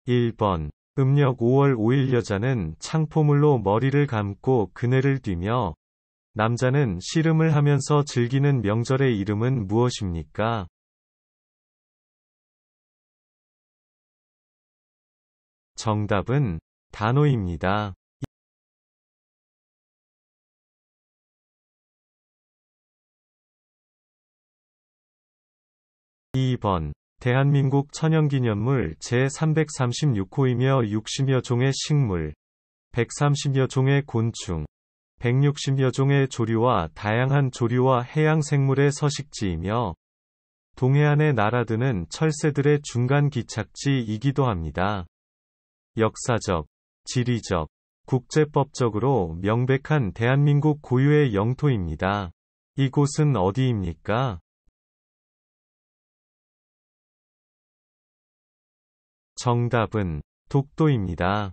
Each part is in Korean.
1번. 음력 5월 5일 여자는 창포물로 머리를 감고 그네를 뛰며 남자는 씨름을 하면서 즐기는 명절의 이름은 무엇입니까? 정답은 단오입니다. 2번. 대한민국 천연기념물 제336호이며 60여 종의 식물, 130여 종의 곤충, 160여 종의 조류와 다양한 조류와 해양생물의 서식지이며 동해안에 날아드는 철새들의 중간 기착지이기도 합니다. 역사적, 지리적, 국제법적으로 명백한 대한민국 고유의 영토입니다. 이곳은 어디입니까? 정답은 독도입니다.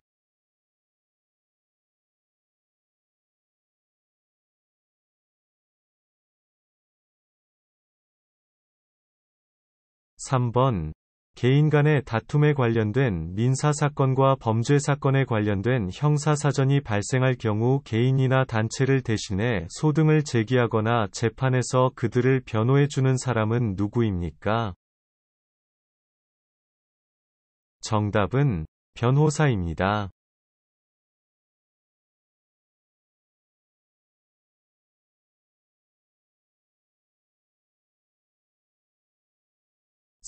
3번. 개인 간의 다툼에 관련된 민사사건과 범죄사건에 관련된 형사사전이 발생할 경우 개인이나 단체를 대신해 소등을 제기하거나 재판에서 그들을 변호해주는 사람은 누구입니까? 정답은 변호사입니다.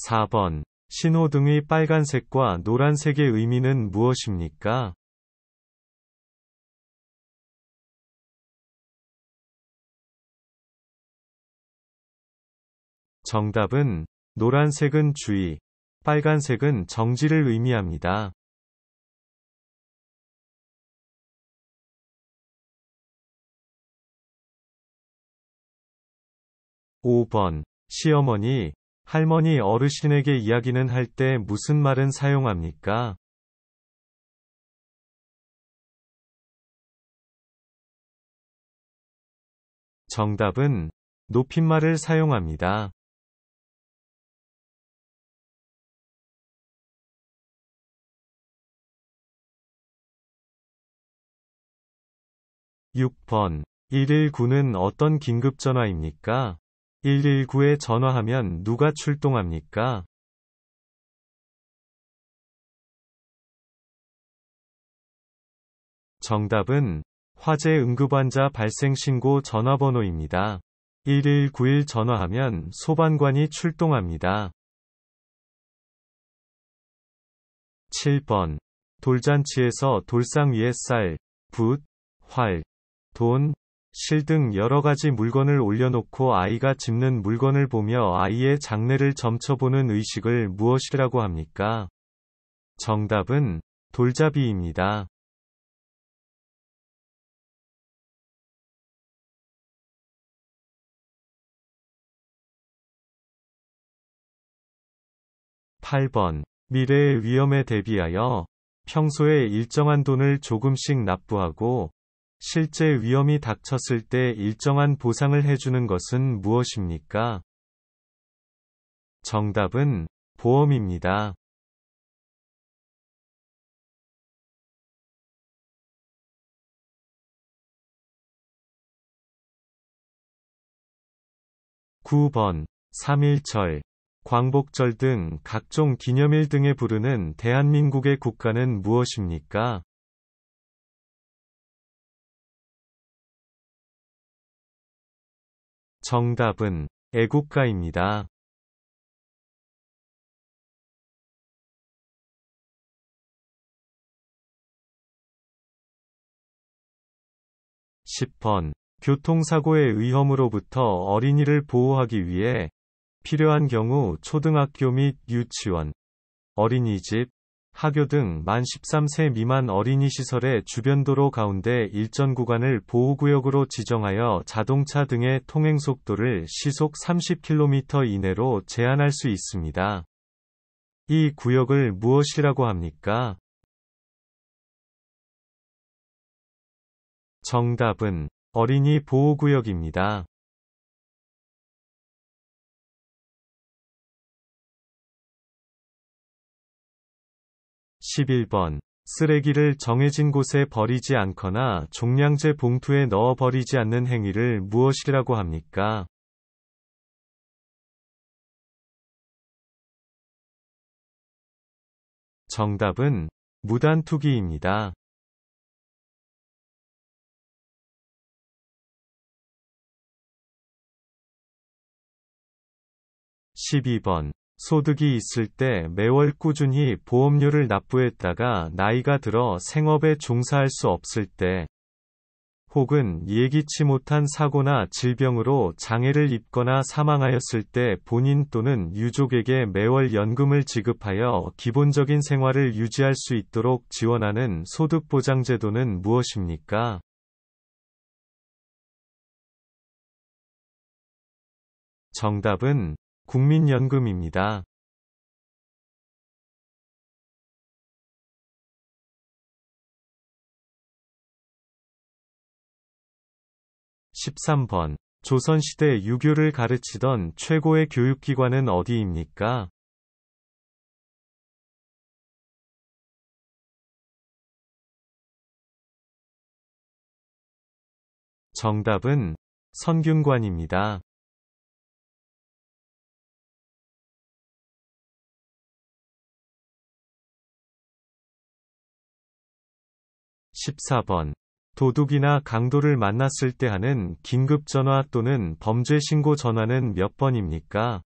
4번. 신호등의 빨간색과 노란색의 의미는 무엇입니까? 정답은 노란색은 주의, 빨간색은 정지를 의미합니다. 5번. 시어머니, 할머니 어르신에게 이야기는 할 때 무슨 말은 사용합니까? 정답은 높임말을 사용합니다. 6번. 119는 어떤 긴급전화입니까? 119에 전화하면 누가 출동합니까? 정답은 화재 응급환자 발생 신고 전화번호입니다. 1191 전화하면 소방관이 출동합니다. 7번. 돌잔치에서 돌상 위에 쌀, 붓, 활, 돈, 실 등 여러 가지 물건을 올려놓고 아이가 집는 물건을 보며 아이의 장래를 점쳐보는 의식을 무엇이라고 합니까? 정답은 돌잡이입니다. 8번. 미래의 위험에 대비하여 평소에 일정한 돈을 조금씩 납부하고 실제 위험이 닥쳤을 때 일정한 보상을 해주는 것은 무엇입니까? 정답은 보험입니다. 9번. 3.1절, 광복절 등 각종 기념일 등에 부르는 대한민국의 국가는 무엇입니까? 정답은 애국가입니다. 10번. 교통사고의 위험으로부터 어린이를 보호하기 위해 필요한 경우 초등학교 및 유치원, 어린이집, 학교 등 만 13세 미만 어린이 시설의 주변 도로 가운데 일정 구간을 보호구역으로 지정하여 자동차 등의 통행속도를 시속 30km 이내로 제한할 수 있습니다. 이 구역을 무엇이라고 합니까? 정답은 어린이 보호구역입니다. 11번. 쓰레기를 정해진 곳에 버리지 않거나 종량제 봉투에 넣어 버리지 않는 행위를 무엇이라고 합니까? 정답은 무단투기입니다. 12번. 소득이 있을 때 매월 꾸준히 보험료를 납부했다가 나이가 들어 생업에 종사할 수 없을 때, 혹은 예기치 못한 사고나 질병으로 장애를 입거나 사망하였을 때 본인 또는 유족에게 매월 연금을 지급하여 기본적인 생활을 유지할 수 있도록 지원하는 소득보장제도는 무엇입니까? 정답은 국민연금입니다. 13번. 조선시대 유교를 가르치던 최고의 교육기관은 어디입니까? 정답은 선균관입니다. 14번. 도둑이나 강도를 만났을 때 하는 긴급전화 또는 범죄신고 전화는 몇 번입니까?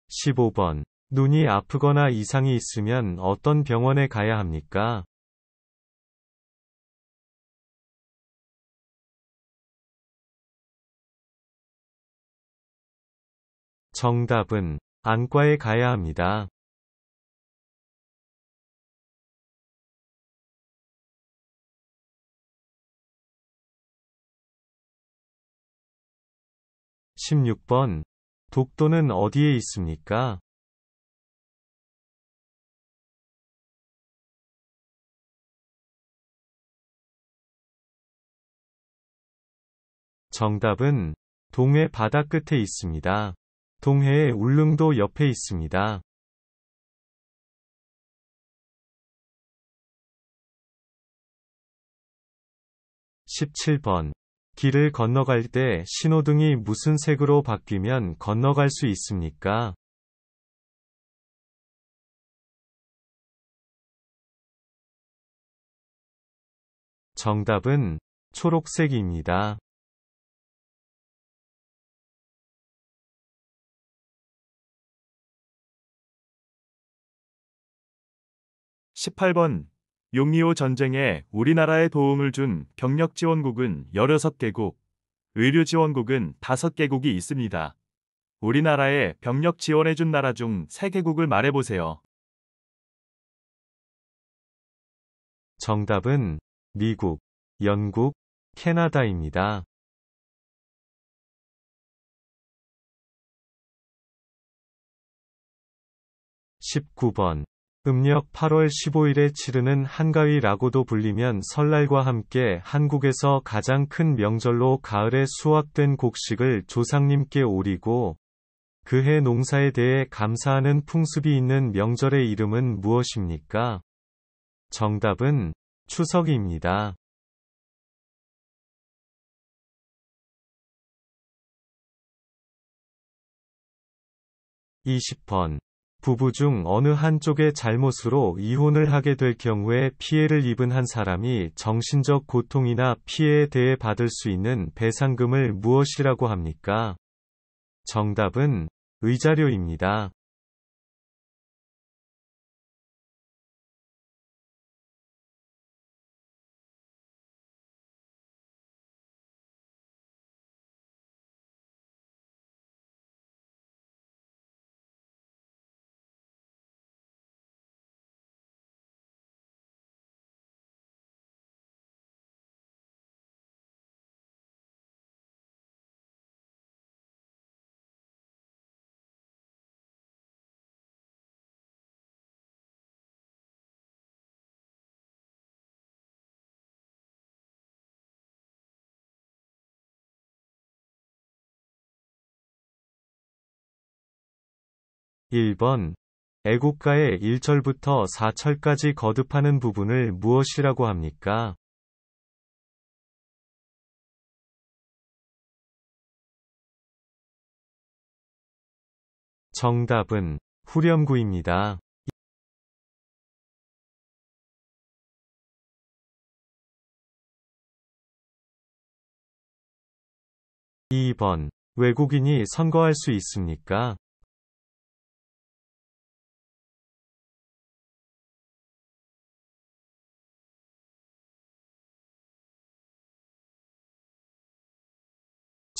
(12) 15번. 눈이 아프거나 이상이 있으면 어떤 병원에 가야 합니까? 정답은 안과에 가야 합니다. 16번. 독도는 어디에 있습니까? 정답은 동해 바다 끝에 있습니다. 동해의 울릉도 옆에 있습니다. 17번. 길을 건너갈 때 신호등이 무슨 색으로 바뀌면 건너갈 수 있습니까? 정답은 초록색입니다. 18번. 6.25 전쟁에 우리나라에 도움을 준 병력지원국은 16개국, 의료지원국은 5개국이 있습니다. 우리나라에 병력 지원해준 나라 중 3개국을 말해보세요. 정답은 미국, 영국, 캐나다입니다. 19번. 음력 8월 15일에 치르는 한가위라고도 불리면 설날과 함께 한국에서 가장 큰 명절로 가을에 수확된 곡식을 조상님께 오리고, 그해 농사에 대해 감사하는 풍습이 있는 명절의 이름은 무엇입니까? 정답은 추석입니다. (20번) 부부 중 어느 한쪽의 잘못으로 이혼을 하게 될 경우에 피해를 입은 한 사람이 정신적 고통이나 피해에 대해 받을 수 있는 배상금을 무엇이라고 합니까? 정답은 의자료입니다. 1번. 애국가의 1절부터 4절까지 거듭하는 부분을 무엇이라고 합니까? 정답은 후렴구입니다. 2번. 외국인이 선거할 수 있습니까?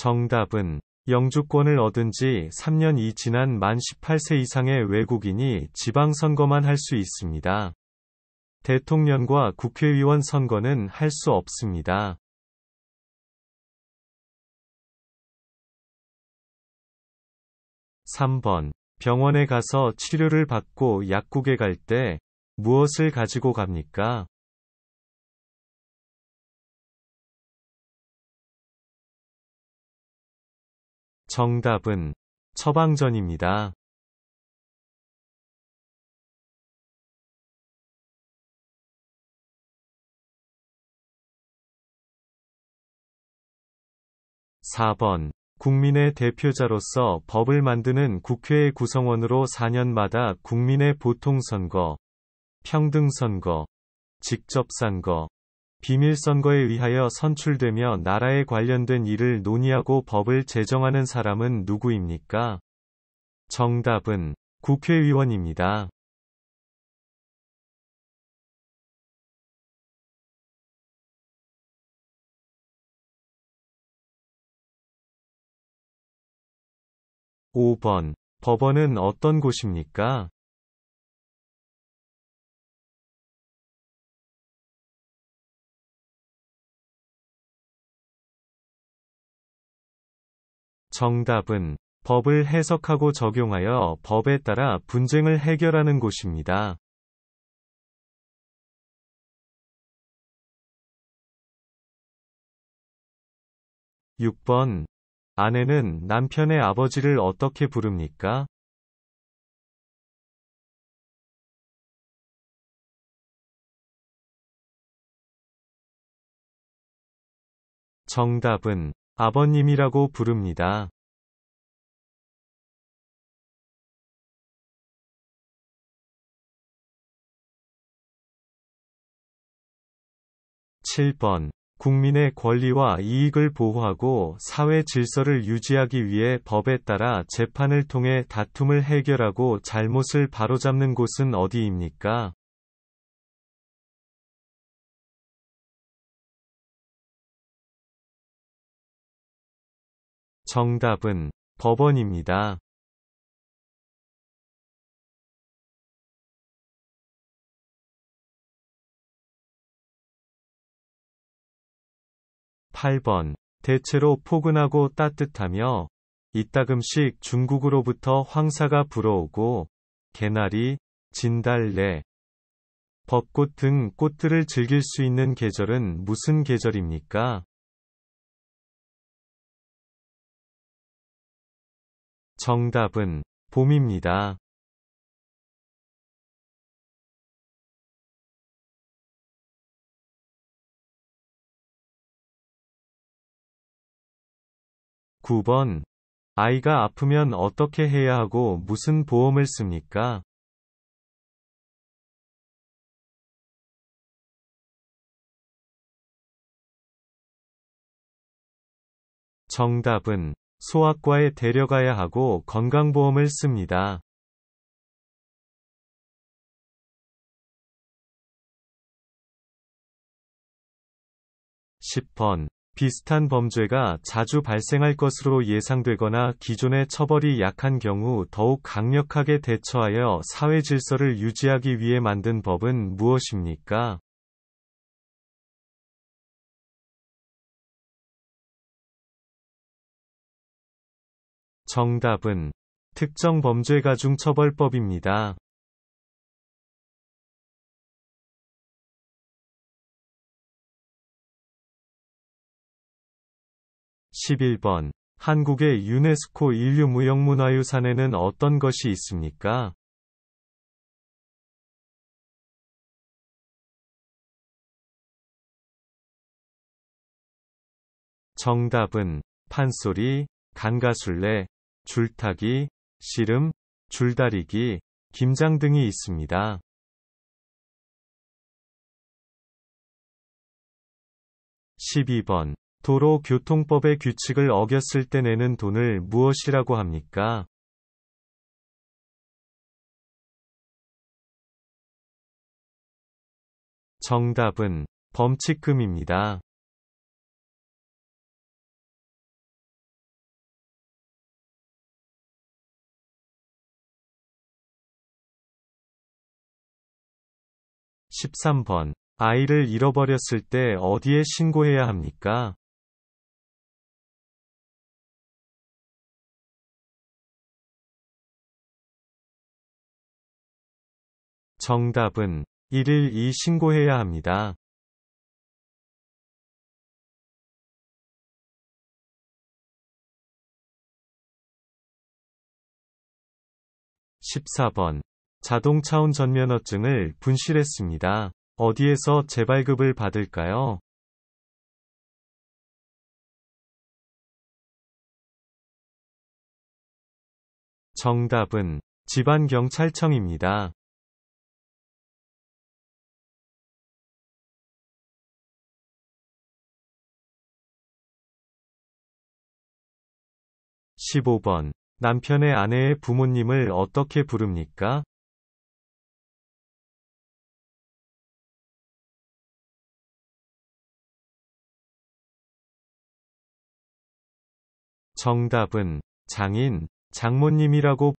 정답은 영주권을 얻은 지 3년이 지난 만 18세 이상의 외국인이 지방선거만 할 수 있습니다. 대통령과 국회의원 선거는 할 수 없습니다. 3번. 병원에 가서 치료를 받고 약국에 갈 때 무엇을 가지고 갑니까? 정답은 처방전입니다. 4번. 국민의 대표자로서 법을 만드는 국회의 구성원으로 4년마다 국민의 보통선거, 평등선거, 직접선거, 비밀선거에 의하여 선출되며 나라에 관련된 일을 논의하고 법을 제정하는 사람은 누구입니까? 정답은 국회의원입니다. 5번. 법원은 어떤 곳입니까? 정답은 법을 해석하고 적용하여 법에 따라 분쟁을 해결하는 곳입니다. 6번. 아내는 남편의 아버지를 어떻게 부릅니까? 정답은 아버님이라고 부릅니다. 7번. 국민의 권리와 이익을 보호하고 사회 질서를 유지하기 위해 법에 따라 재판을 통해 다툼을 해결하고 잘못을 바로잡는 곳은 어디입니까? 정답은 법원입니다. 8번. 대체로 포근하고 따뜻하며 이따금씩 중국으로부터 황사가 불어오고 개나리, 진달래, 벚꽃 등 꽃들을 즐길 수 있는 계절은 무슨 계절입니까? 정답은 봄입니다. 9번. 아이가 아프면 어떻게 해야 하고 무슨 보험을 씁니까? 정답은 소아과에 데려가야 하고 건강보험을 씁니다. 10번. 비슷한 범죄가 자주 발생할 것으로 예상되거나 기존의 처벌이 약한 경우 더욱 강력하게 대처하여 사회 질서를 유지하기 위해 만든 법은 무엇입니까? 정답은 특정범죄가중처벌법입니다. 11번. 한국의 유네스코 인류무형문화유산에는 어떤 것이 있습니까? 정답은 판소리, 강가술래, 줄타기, 씨름, 줄다리기, 김장 등이 있습니다. 12번. 도로교통법의 규칙을 어겼을 때 내는 돈을 무엇이라고 합니까? 정답은 범칙금입니다. 13번. 아이를 잃어버렸을 때 어디에 신고해야 합니까? 정답은 112 신고해야 합니다. 14번. 자동차 운전면허증을 분실했습니다. 어디에서 재발급을 받을까요? 정답은 지방경찰청입니다. 15번. 남편의 아내의 부모님을 어떻게 부릅니까? 정답은 장인, 장모님이라고